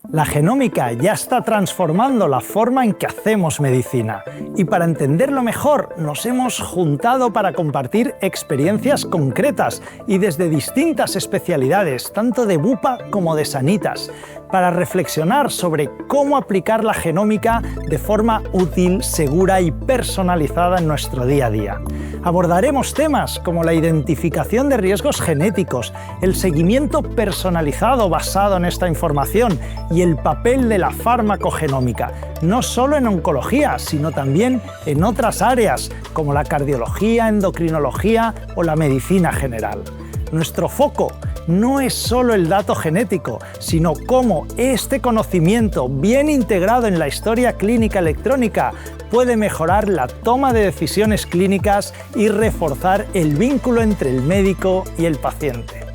La genómica ya está transformando la forma en que hacemos medicina y para entenderlo mejor nos hemos juntado para compartir experiencias concretas y desde distintas especialidades, tanto de Bupa como de Sanitas, para reflexionar sobre cómo aplicar la genómica de forma útil, segura y personalizada en nuestro día a día. Abordaremos temas como la identificación de riesgos genéticos, el seguimiento personalizado basado en esta información y el papel de la farmacogenómica, no solo en oncología, sino también en otras áreas como la cardiología, endocrinología o la medicina general. Nuestro foco no es solo el dato genético, sino cómo este conocimiento, bien integrado en la historia clínica electrónica, puede mejorar la toma de decisiones clínicas y reforzar el vínculo entre el médico y el paciente.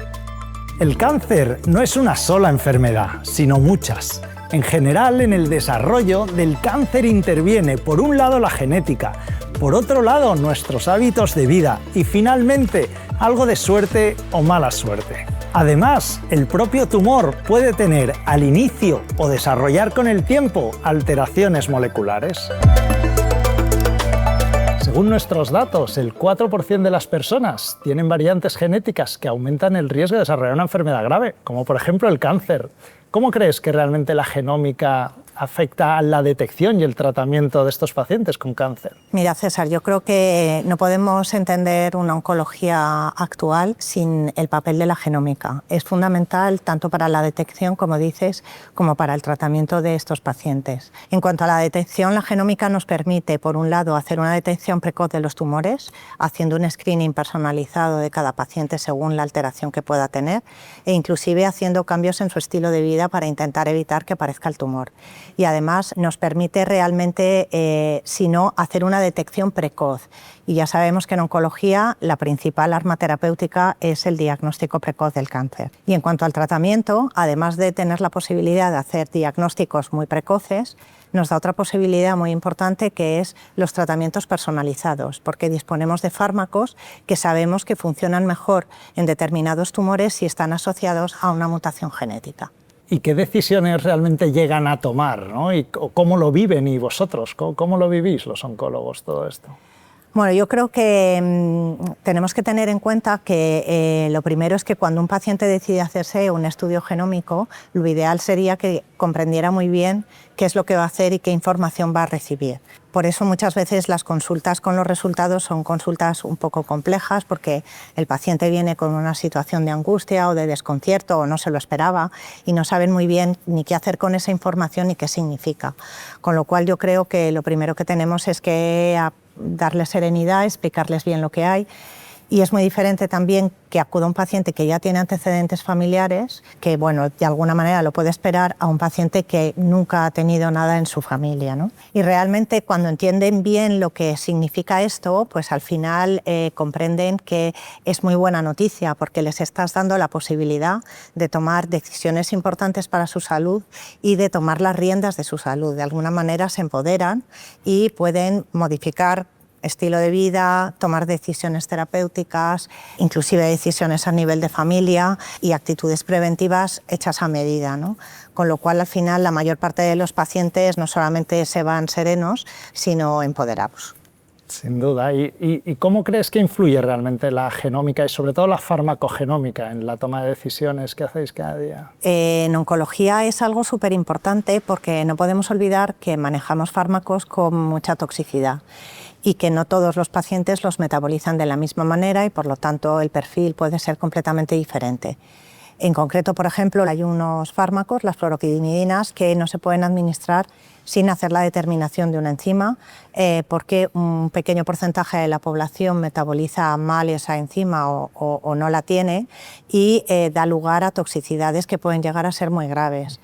El cáncer no es una sola enfermedad, sino muchas. En general, en el desarrollo del cáncer interviene, por un lado, la genética, por otro lado, nuestros hábitos de vida y, finalmente, algo de suerte o mala suerte. Además, el propio tumor puede tener al inicio o desarrollar con el tiempo alteraciones moleculares. Según nuestros datos, el 4% de las personas tienen variantes genéticas que aumentan el riesgo de desarrollar una enfermedad grave, como por ejemplo el cáncer. ¿Cómo crees que realmente la genómica afecta a la detección y el tratamiento de estos pacientes con cáncer? Mira, César, yo creo que no podemos entender una oncología actual sin el papel de la genómica. Es fundamental tanto para la detección, como dices, como para el tratamiento de estos pacientes. En cuanto a la detección, la genómica nos permite, por un lado, hacer una detección precoz de los tumores, haciendo un screening personalizado de cada paciente según la alteración que pueda tener, e inclusive haciendo cambios en su estilo de vida para intentar evitar que aparezca el tumor. Y además nos permite realmente, si no, hacer una detección precoz. Y ya sabemos que en oncología la principal arma terapéutica es el diagnóstico precoz del cáncer. Y en cuanto al tratamiento, además de tener la posibilidad de hacer diagnósticos muy precoces, nos da otra posibilidad muy importante que es los tratamientos personalizados, porque disponemos de fármacos que sabemos que funcionan mejor en determinados tumores si están asociados a una mutación genética. ¿Y qué decisiones realmente llegan a tomar, ¿no? ¿Y cómo lo viven y vosotros? ¿Cómo lo vivís los oncólogos todo esto? Bueno, yo creo que tenemos que tener en cuenta que lo primero es que cuando un paciente decide hacerse un estudio genómico, lo ideal sería que comprendiera muy bien qué es lo que va a hacer y qué información va a recibir. Por eso muchas veces las consultas con los resultados son consultas un poco complejas porque el paciente viene con una situación de angustia o de desconcierto o no se lo esperaba y no saben muy bien ni qué hacer con esa información ni qué significa. Con lo cual yo creo que lo primero que tenemos es que darles serenidad, explicarles bien lo que hay. Y es muy diferente también que acuda un paciente que ya tiene antecedentes familiares, que bueno, de alguna manera lo puede esperar, a un paciente que nunca ha tenido nada en su familia, ¿no? Y realmente cuando entienden bien lo que significa esto, pues al final comprenden que es muy buena noticia porque les estás dando la posibilidad de tomar decisiones importantes para su salud y de tomar las riendas de su salud. De alguna manera se empoderan y pueden modificar estilo de vida, tomar decisiones terapéuticas, inclusive decisiones a nivel de familia y actitudes preventivas hechas a medida, ¿no? Con lo cual, al final, la mayor parte de los pacientes no solamente se van serenos, sino empoderados. Sin duda. ¿Y cómo crees que influye realmente la genómica y sobre todo la farmacogenómica en la toma de decisiones que hacéis cada día? En oncología es algo súper importante porque no podemos olvidar que manejamos fármacos con mucha toxicidad y que no todos los pacientes los metabolizan de la misma manera y por lo tanto el perfil puede ser completamente diferente. En concreto, por ejemplo, hay unos fármacos, las fluoroquidinas, que no se pueden administrar sin hacer la determinación de una enzima, porque un pequeño porcentaje de la población metaboliza mal esa enzima o no la tiene y da lugar a toxicidades que pueden llegar a ser muy graves.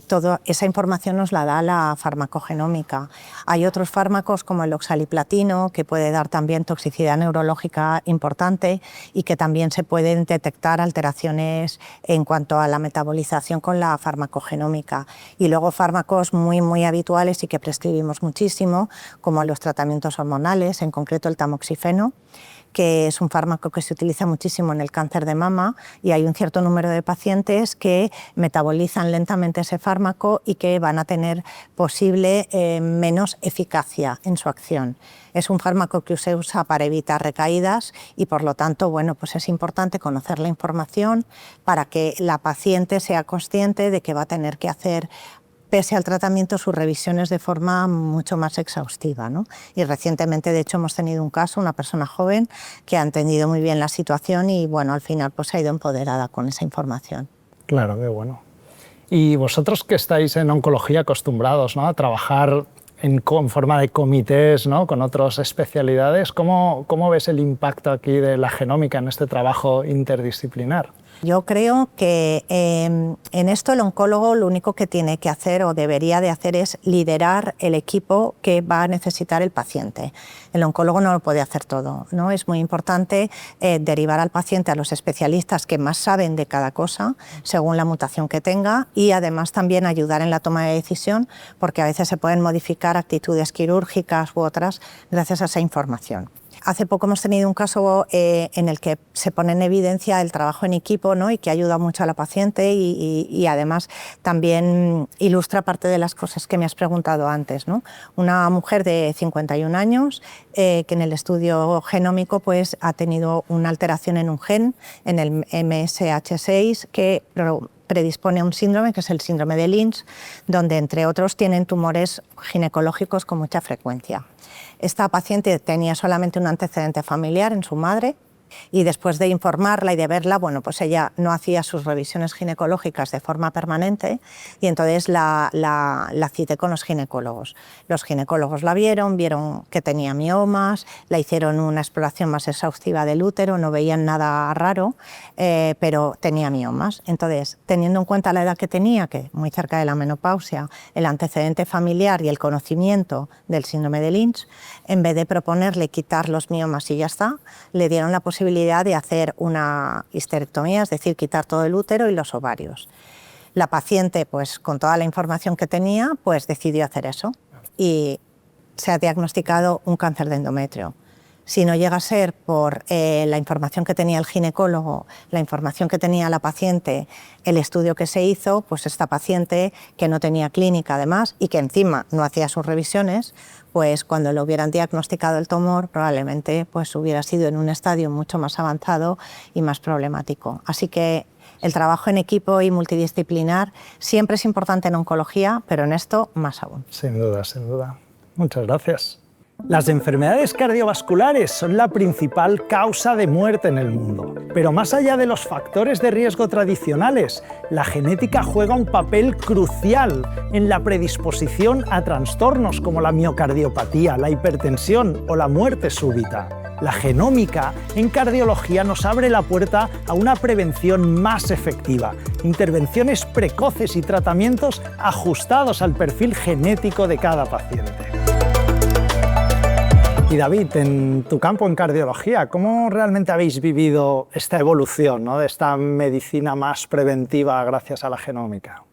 Toda esa información nos la da la farmacogenómica. Hay otros fármacos como el oxaliplatino que puede dar también toxicidad neurológica importante y que también se pueden detectar alteraciones en cuanto a la metabolización con la farmacogenómica. Y luego fármacos muy habituales y que prescribimos muchísimo, como los tratamientos hormonales, en concreto el tamoxifeno, que es un fármaco que se utiliza muchísimo en el cáncer de mama, y hay un cierto número de pacientes que metabolizan lentamente ese fármaco y que van a tener posible menos eficacia en su acción. Es un fármaco que se usa para evitar recaídas y, por lo tanto, bueno, pues es importante conocer la información para que la paciente sea consciente de que va a tener que hacer, pese al tratamiento, sus revisiones de forma mucho más exhaustiva, ¿no? Y recientemente, de hecho, hemos tenido un caso, una persona joven que ha entendido muy bien la situación y, bueno, al final pues ha ido empoderada con esa información. Claro, qué bueno. Y vosotros que estáis en oncología acostumbrados, ¿no?, a trabajar en forma de comités, ¿no?, con otras especialidades, ¿cómo ves el impacto aquí de la genómica en este trabajo interdisciplinar? Yo creo que en esto el oncólogo lo único que tiene que hacer o debería de hacer es liderar el equipo que va a necesitar el paciente. El oncólogo no lo puede hacer todo, ¿no? Es muy importante derivar al paciente a los especialistas que más saben de cada cosa, según la mutación que tenga, y además también ayudar en la toma de decisión, porque a veces se pueden modificar actitudes quirúrgicas u otras gracias a esa información. Hace poco hemos tenido un caso en el que se pone en evidencia el trabajo en equipo, ¿no?, y que ayuda mucho a la paciente y además también ilustra parte de las cosas que me has preguntado antes, ¿no? Una mujer de 51 años que en el estudio genómico pues, ha tenido una alteración en un gen, en el MSH6, que predispone a un síndrome, que es el síndrome de Lynch, donde, entre otros, tienen tumores ginecológicos con mucha frecuencia. Esta paciente tenía solamente un antecedente familiar en su madre, y después de informarla y de verla, bueno, pues ella no hacía sus revisiones ginecológicas de forma permanente, y entonces la cité con los ginecólogos. Los ginecólogos la vieron que tenía miomas, la hicieron una exploración más exhaustiva del útero, no veían nada raro, pero tenía miomas. Entonces, teniendo en cuenta la edad que tenía, que muy cerca de la menopausia, el antecedente familiar y el conocimiento del síndrome de Lynch, en vez de proponerle quitar los miomas y ya está, le dieron la posibilidad de hacer una histerectomía, es decir, quitar todo el útero y los ovarios. La paciente, pues con toda la información que tenía, pues decidió hacer eso y se ha diagnosticado un cáncer de endometrio. Si no llega a ser por la información que tenía el ginecólogo, la información que tenía la paciente, el estudio que se hizo, pues esta paciente, que no tenía clínica además y que encima no hacía sus revisiones, pues cuando le hubieran diagnosticado el tumor probablemente pues hubiera sido en un estadio mucho más avanzado y más problemático. Así que el trabajo en equipo y multidisciplinar siempre es importante en oncología, pero en esto más aún. Sin duda, sin duda. Muchas gracias. Las enfermedades cardiovasculares son la principal causa de muerte en el mundo. Pero más allá de los factores de riesgo tradicionales, la genética juega un papel crucial en la predisposición a trastornos como la miocardiopatía, la hipertensión o la muerte súbita. La genómica en cardiología nos abre la puerta a una prevención más efectiva, intervenciones precoces y tratamientos ajustados al perfil genético de cada paciente. Y David, en tu campo en cardiología, ¿cómo realmente habéis vivido esta evolución, ¿no?, de esta medicina más preventiva gracias a la genómica?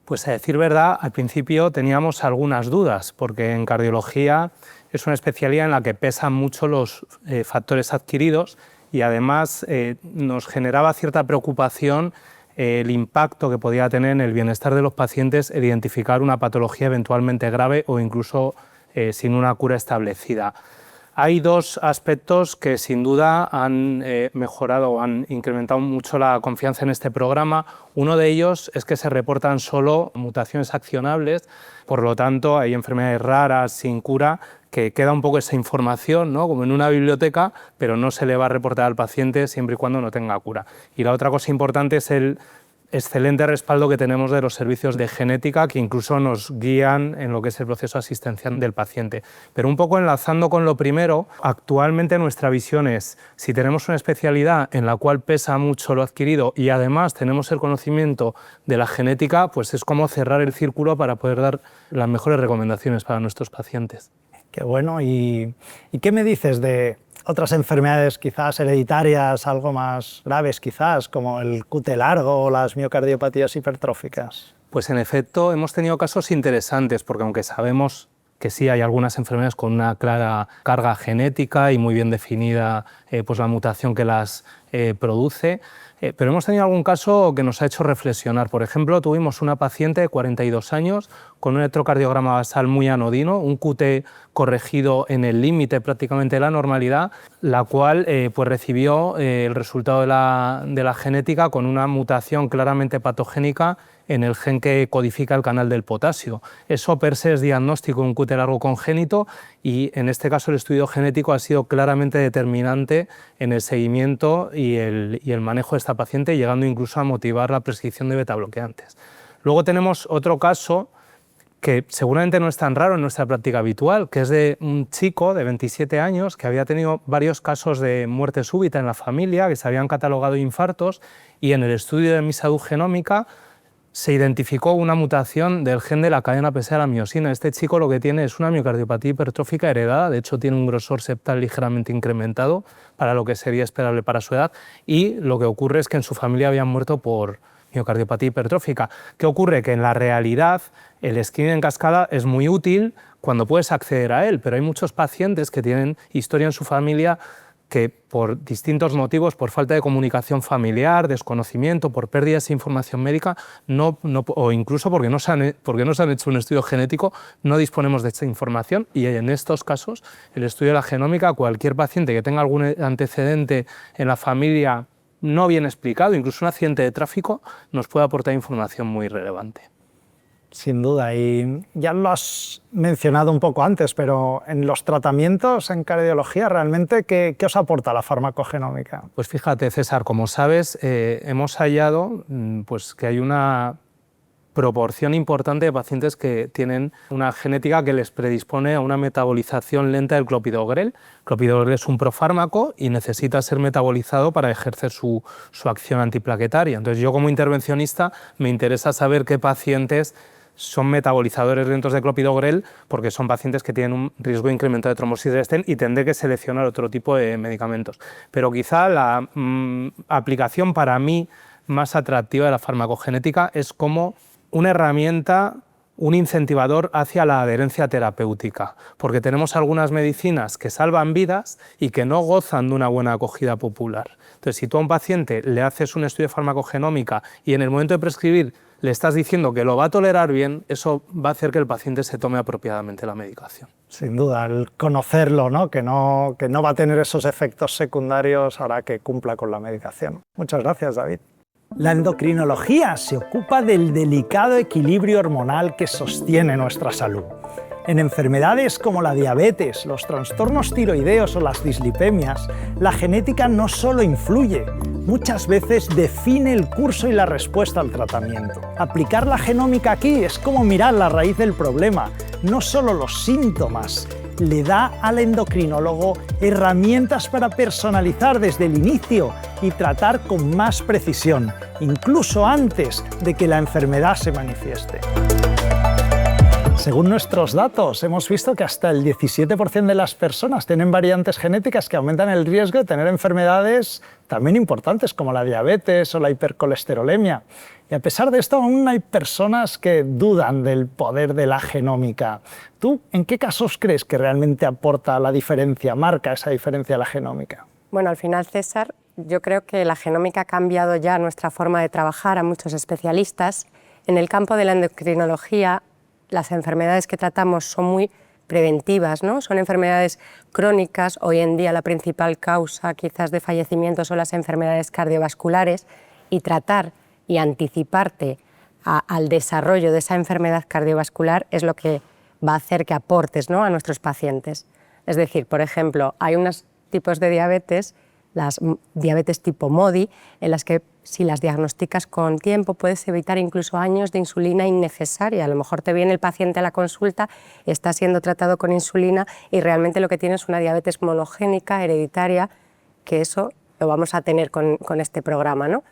Pues a decir verdad, al principio teníamos algunas dudas, porque en cardiología es una especialidad en la que pesan mucho los factores adquiridos y además nos generaba cierta preocupación el impacto que podía tener en el bienestar de los pacientes el identificar una patología eventualmente grave o incluso sin una cura establecida. Hay dos aspectos que sin duda han mejorado o han incrementado mucho la confianza en este programa. Uno de ellos es que se reportan solo mutaciones accionables, por lo tanto hay enfermedades raras sin cura que queda un poco esa información, ¿no?, como en una biblioteca, pero no se le va a reportar al paciente siempre y cuando no tenga cura. Y la otra cosa importante es el excelente respaldo que tenemos de los servicios de genética que incluso nos guían en lo que es el proceso asistencial del paciente. Pero un poco enlazando con lo primero, actualmente nuestra visión es, si tenemos una especialidad en la cual pesa mucho lo adquirido y además tenemos el conocimiento de la genética, pues es como cerrar el círculo para poder dar las mejores recomendaciones para nuestros pacientes. Qué bueno. ¿Y qué me dices de otras enfermedades quizás hereditarias, algo más graves quizás, como el QT largo o las miocardiopatías hipertróficas? Pues en efecto hemos tenido casos interesantes, porque aunque sabemos que sí hay algunas enfermedades con una clara carga genética y muy bien definida pues la mutación que las produce. Pero hemos tenido algún caso que nos ha hecho reflexionar. Por ejemplo, tuvimos una paciente de 42 años con un electrocardiograma basal muy anodino, un QT corregido en el límite prácticamente de la normalidad, la cual pues recibió el resultado de la genética con una mutación claramente patogénica en el gen que codifica el canal del potasio. Eso per se es diagnóstico de un QT largo congénito y en este caso el estudio genético ha sido claramente determinante en el seguimiento y el manejo de esta paciente, llegando incluso a motivar la prescripción de betabloqueantes. Luego tenemos otro caso que seguramente no es tan raro en nuestra práctica habitual, que es de un chico de 27 años que había tenido varios casos de muerte súbita en la familia, que se habían catalogado infartos, y en el estudio de mi salud genómica se identificó una mutación del gen de la cadena pesada de la miosina. Este chico lo que tiene es una miocardiopatía hipertrófica heredada, de hecho tiene un grosor septal ligeramente incrementado para lo que sería esperable para su edad, y lo que ocurre es que en su familia habían muerto por miocardiopatía hipertrófica. ¿Qué ocurre? Que en la realidad el screening en cascada es muy útil cuando puedes acceder a él, pero hay muchos pacientes que tienen historia en su familia que por distintos motivos, por falta de comunicación familiar, desconocimiento, por pérdidas de información médica, o incluso porque no se han hecho un estudio genético, no disponemos de esta información, y en estos casos el estudio de la genómica, cualquier paciente que tenga algún antecedente en la familia no bien explicado, incluso un accidente de tráfico, nos puede aportar información muy relevante. Sin duda, y ya lo has mencionado un poco antes, pero en los tratamientos en cardiología, ¿realmente qué os aporta la farmacogenómica? Pues fíjate, César, como sabes, hemos hallado pues, que hay una proporción importante de pacientes que tienen una genética que les predispone a una metabolización lenta del clopidogrel. El clopidogrel es un profármaco y necesita ser metabolizado para ejercer su acción antiplaquetaria. Entonces, yo como intervencionista me interesa saber qué pacientes son metabolizadores lentos de clopidogrel, porque son pacientes que tienen un riesgo de incremento de trombosis de Sten y tendré que seleccionar otro tipo de medicamentos. Pero quizá la aplicación para mí más atractiva de la farmacogenética es como una herramienta, un incentivador hacia la adherencia terapéutica, porque tenemos algunas medicinas que salvan vidas y que no gozan de una buena acogida popular. Entonces, si tú a un paciente le haces un estudio de farmacogenómica y en el momento de prescribir le estás diciendo que lo va a tolerar bien, eso va a hacer que el paciente se tome apropiadamente la medicación. Sin duda, el conocerlo, ¿no? Que no va a tener esos efectos secundarios hará que cumpla con la medicación. Muchas gracias, David. La endocrinología se ocupa del delicado equilibrio hormonal que sostiene nuestra salud. En enfermedades como la diabetes, los trastornos tiroideos o las dislipemias, la genética no solo influye, muchas veces define el curso y la respuesta al tratamiento. Aplicar la genómica aquí es como mirar la raíz del problema, no solo los síntomas. Le da al endocrinólogo herramientas para personalizar desde el inicio y tratar con más precisión, incluso antes de que la enfermedad se manifieste. Según nuestros datos, hemos visto que hasta el 17% de las personas tienen variantes genéticas que aumentan el riesgo de tener enfermedades también importantes como la diabetes o la hipercolesterolemia. Y a pesar de esto, aún hay personas que dudan del poder de la genómica. ¿Tú en qué casos crees que realmente aporta la diferencia, marca esa diferencia la genómica? Bueno, al final, César, yo creo que la genómica ha cambiado ya nuestra forma de trabajar a muchos especialistas. En el campo de la endocrinología, las enfermedades que tratamos son muy preventivas, ¿no? Son enfermedades crónicas. Hoy en día la principal causa quizás de fallecimiento son las enfermedades cardiovasculares, y tratar y anticiparte al desarrollo de esa enfermedad cardiovascular es lo que va a hacer que aportes, ¿no?, a nuestros pacientes. Es decir, por ejemplo, hay unos tipos de diabetes, las diabetes tipo MODY, en las que si las diagnosticas con tiempo puedes evitar incluso años de insulina innecesaria. A lo mejor te viene el paciente a la consulta, está siendo tratado con insulina y realmente lo que tiene es una diabetes monogénica, hereditaria, que eso lo vamos a tener con este programa, ¿no?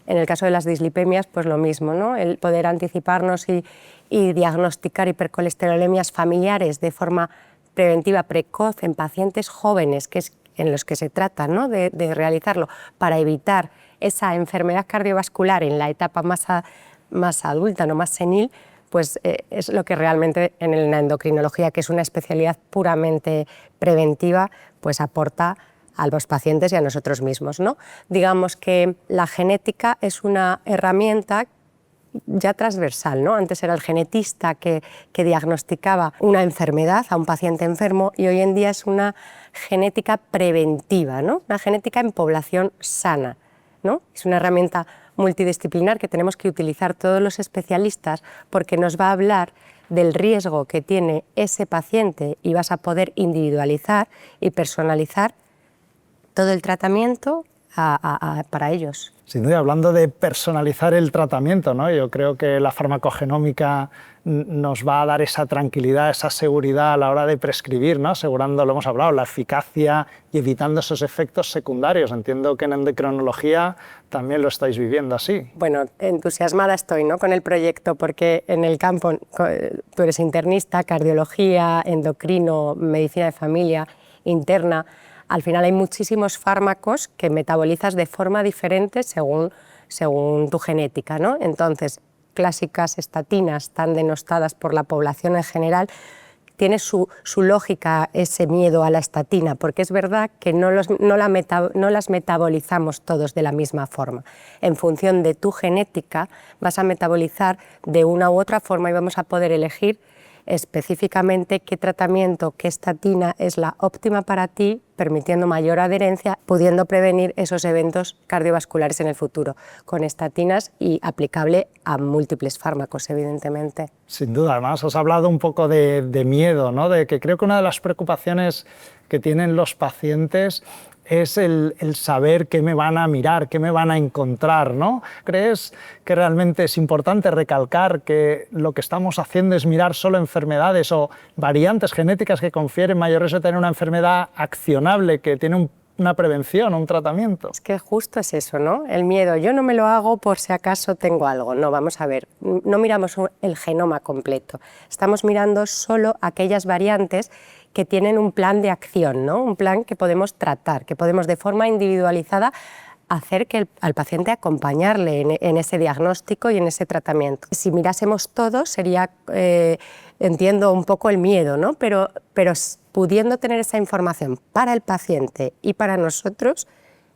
En el caso de las dislipemias, pues lo mismo, ¿no? El poder anticiparnos y diagnosticar hipercolesterolemias familiares de forma preventiva precoz en pacientes jóvenes, que es en los que se trata, ¿no?, de realizarlo para evitar esa enfermedad cardiovascular en la etapa más adulta, no más senil, pues es lo que realmente en la endocrinología, que es una especialidad puramente preventiva, pues aporta a los pacientes y a nosotros mismos, ¿no? Digamos que la genética es una herramienta ya transversal, ¿no? Antes era el genetista que diagnosticaba una enfermedad a un paciente enfermo y hoy en día es una genética preventiva, ¿no? Una genética en población sana, ¿no? Es una herramienta multidisciplinar que tenemos que utilizar todos los especialistas porque nos va a hablar del riesgo que tiene ese paciente y vas a poder individualizar y personalizar todo el tratamiento para ellos. Sin duda, hablando de personalizar el tratamiento, ¿no? Yo creo que la farmacogenómica nos va a dar esa tranquilidad, esa seguridad a la hora de prescribir, ¿no? Asegurando, lo hemos hablado, la eficacia y evitando esos efectos secundarios. Entiendo que en endocrinología también lo estáis viviendo así. Bueno, entusiasmada estoy, ¿no?, con el proyecto, porque en el campo tú eres internista, cardiología, endocrino, medicina de familia, interna. Al final hay muchísimos fármacos que metabolizas de forma diferente según tu genética, ¿no? Entonces, clásicas estatinas tan denostadas por la población en general, tiene su lógica ese miedo a la estatina, porque es verdad que no las metabolizamos todos de la misma forma. En función de tu genética vas a metabolizar de una u otra forma y vamos a poder elegir específicamente qué tratamiento, qué estatina es la óptima para ti, permitiendo mayor adherencia, pudiendo prevenir esos eventos cardiovasculares en el futuro, con estatinas y aplicable a múltiples fármacos, evidentemente. Sin duda, además has hablado un poco de miedo, ¿no? De que creo que una de las preocupaciones que tienen los pacientes es el saber qué me van a mirar, qué me van a encontrar, ¿no? ¿Crees que realmente es importante recalcar que lo que estamos haciendo es mirar solo enfermedades o variantes genéticas que confieren mayor riesgo de tener una enfermedad accionable, que tiene una prevención o un tratamiento? Es que justo es eso, ¿no? El miedo, yo no me lo hago por si acaso tengo algo. No, vamos a ver, no miramos el genoma completo, estamos mirando solo aquellas variantes que tienen un plan de acción, ¿no? Un plan que podemos tratar, que podemos de forma individualizada hacer que al paciente acompañarle en ese diagnóstico y en ese tratamiento. Si mirásemos todo sería, entiendo un poco el miedo, ¿no? Pero pudiendo tener esa información para el paciente y para nosotros,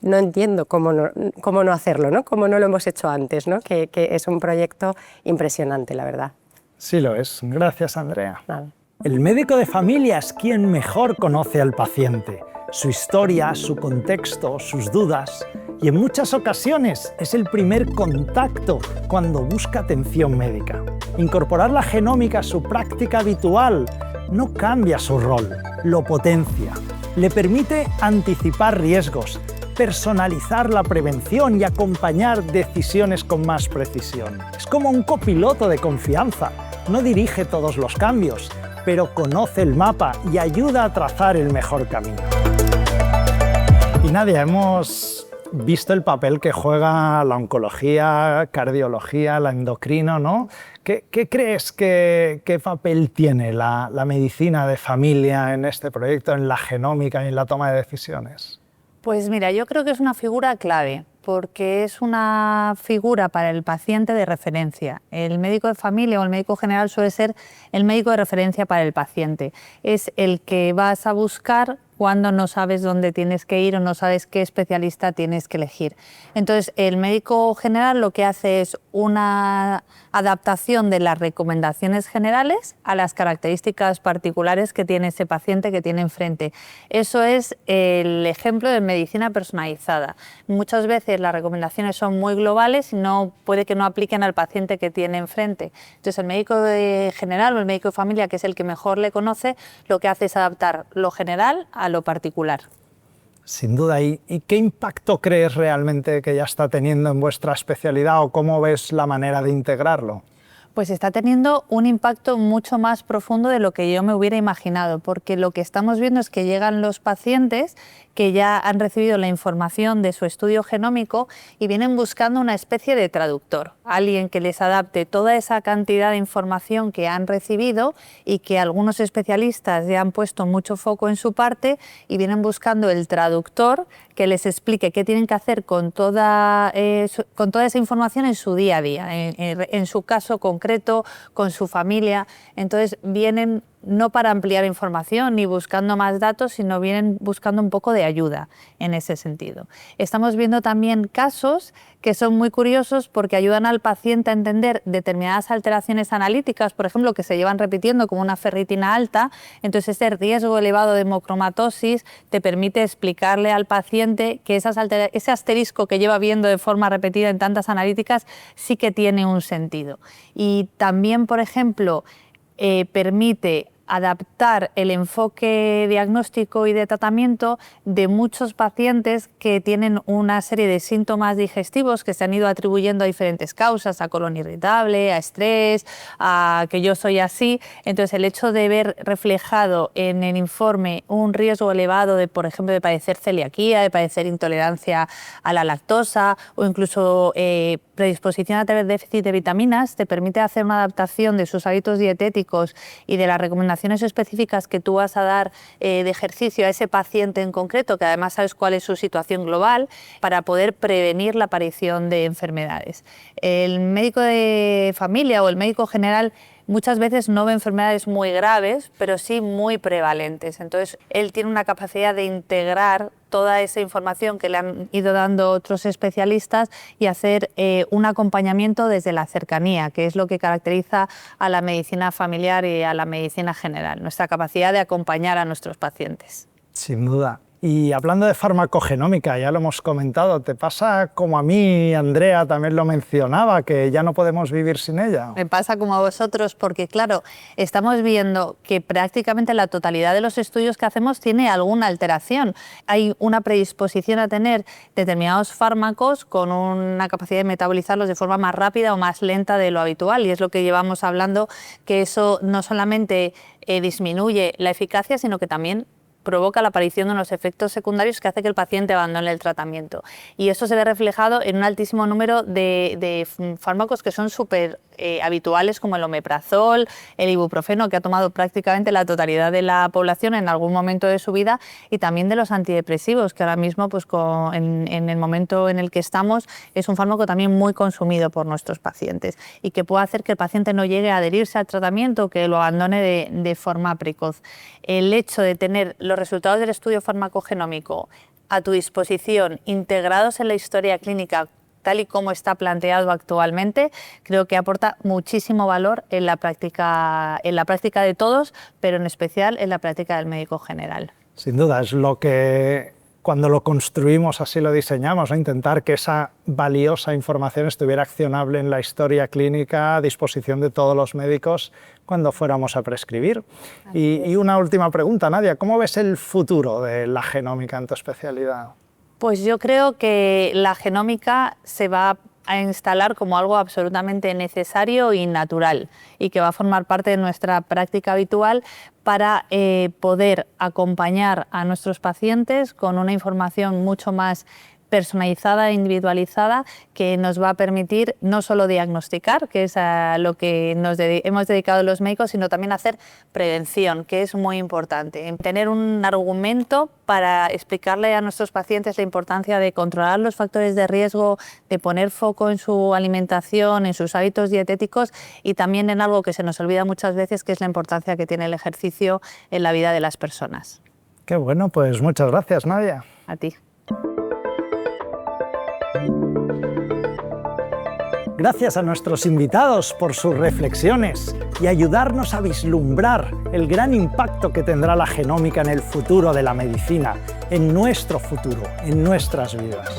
no entiendo cómo no hacerlo, ¿no? Cómo no lo hemos hecho antes, ¿no? Que es un proyecto impresionante, la verdad. Sí lo es. Gracias, Andrea. Nada. El médico de familia es quien mejor conoce al paciente, su historia, su contexto, sus dudas, y en muchas ocasiones es el primer contacto cuando busca atención médica. Incorporar la genómica a su práctica habitual no cambia su rol, lo potencia. Le permite anticipar riesgos, personalizar la prevención y acompañar decisiones con más precisión. Es como un copiloto de confianza. No dirige todos los cambios, pero conoce el mapa y ayuda a trazar el mejor camino. Y Nadia, hemos visto el papel que juega la oncología, cardiología, la endocrino, ¿no? ¿Qué crees qué papel tiene la medicina de familia en este proyecto, en la genómica y en la toma de decisiones? Pues mira, yo creo que es una figura clave, porque es una figura para el paciente de referencia. El médico de familia o el médico general suele ser el médico de referencia para el paciente. Es el que vas a buscar cuando no sabes dónde tienes que ir o no sabes qué especialista tienes que elegir. Entonces, el médico general lo que hace es una adaptación de las recomendaciones generales a las características particulares que tiene ese paciente que tiene enfrente. Eso es el ejemplo de medicina personalizada. Muchas veces las recomendaciones son muy globales y puede que no apliquen al paciente que tiene enfrente. Entonces, el médico general o el médico de familia, que es el que mejor le conoce, lo que hace es adaptar lo general a lo particular. Sin duda. ¿Y qué impacto crees realmente que ya está teniendo en vuestra especialidad o cómo ves la manera de integrarlo? Pues está teniendo un impacto mucho más profundo de lo que yo me hubiera imaginado, porque lo que estamos viendo es que llegan los pacientes que ya han recibido la información de su estudio genómico y vienen buscando una especie de traductor, alguien que les adapte toda esa cantidad de información que han recibido y que algunos especialistas ya han puesto mucho foco en su parte, y vienen buscando el traductor que les explique qué tienen que hacer con toda esa información en su día a día, en su caso concreto, con su familia. Entonces vienen no para ampliar información ni buscando más datos, sino vienen buscando un poco de ayuda en ese sentido. Estamos viendo también casos que son muy curiosos porque ayudan al paciente a entender determinadas alteraciones analíticas, por ejemplo, que se llevan repitiendo como una ferritina alta. Entonces ese riesgo elevado de hemocromatosis te permite explicarle al paciente que ese asterisco que lleva viendo de forma repetida en tantas analíticas sí que tiene un sentido. Y también, por ejemplo, permite adaptar el enfoque diagnóstico y de tratamiento de muchos pacientes que tienen una serie de síntomas digestivos que se han ido atribuyendo a diferentes causas, a colon irritable, a estrés, a que yo soy así. Entonces, el hecho de ver reflejado en el informe un riesgo elevado de, por ejemplo, de padecer celiaquía, de padecer intolerancia a la lactosa o incluso predisposición a tener déficit de vitaminas, te permite hacer una adaptación de sus hábitos dietéticos y de las recomendaciones específicas que tú vas a dar de ejercicio a ese paciente en concreto, que además sabes cuál es su situación global, para poder prevenir la aparición de enfermedades. El médico de familia o el médico general muchas veces no ve enfermedades muy graves, pero sí muy prevalentes. Entonces, él tiene una capacidad de integrar toda esa información que le han ido dando otros especialistas y hacer un acompañamiento desde la cercanía, que es lo que caracteriza a la medicina familiar y a la medicina general, nuestra capacidad de acompañar a nuestros pacientes. Sin duda. Y hablando de farmacogenómica, ya lo hemos comentado, ¿te pasa como a mí, Andrea también lo mencionaba, que ya no podemos vivir sin ella? Me pasa como a vosotros porque, claro, estamos viendo que prácticamente la totalidad de los estudios que hacemos tiene alguna alteración. Hay una predisposición a tener determinados fármacos con una capacidad de metabolizarlos de forma más rápida o más lenta de lo habitual, y es lo que llevamos hablando, que eso no solamente disminuye la eficacia, sino que también provoca la aparición de unos efectos secundarios que hace que el paciente abandone el tratamiento. Y eso se ve reflejado en un altísimo número de fármacos que son súper habituales, como el omeprazol, el ibuprofeno, que ha tomado prácticamente la totalidad de la población en algún momento de su vida, y también de los antidepresivos, que ahora mismo, pues, en el momento en el que estamos, es un fármaco también muy consumido por nuestros pacientes y que puede hacer que el paciente no llegue a adherirse al tratamiento, que lo abandone de forma precoz. El hecho de tener los resultados del estudio farmacogenómico a tu disposición, integrados en la historia clínica tal y como está planteado actualmente, creo que aporta muchísimo valor en la práctica de todos, pero en especial en la práctica del médico general. Sin duda, es lo que cuando lo construimos así lo diseñamos, ¿no? Intentar que esa valiosa información estuviera accionable en la historia clínica a disposición de todos los médicos cuando fuéramos a prescribir. Y una última pregunta, Nadia, ¿cómo ves el futuro de la genómica en tu especialidad? Pues yo creo que la genómica se va a instalar como algo absolutamente necesario y natural, y que va a formar parte de nuestra práctica habitual para poder acompañar a nuestros pacientes con una información mucho más personalizada e individualizada, que nos va a permitir no solo diagnosticar, que es a lo que hemos dedicado los médicos, sino también hacer prevención, que es muy importante. Tener un argumento para explicarle a nuestros pacientes la importancia de controlar los factores de riesgo, de poner foco en su alimentación, en sus hábitos dietéticos, y también en algo que se nos olvida muchas veces, que es la importancia que tiene el ejercicio en la vida de las personas. Qué bueno, pues muchas gracias, Nadia. A ti. Gracias a nuestros invitados por sus reflexiones y ayudarnos a vislumbrar el gran impacto que tendrá la genómica en el futuro de la medicina, en nuestro futuro, en nuestras vidas.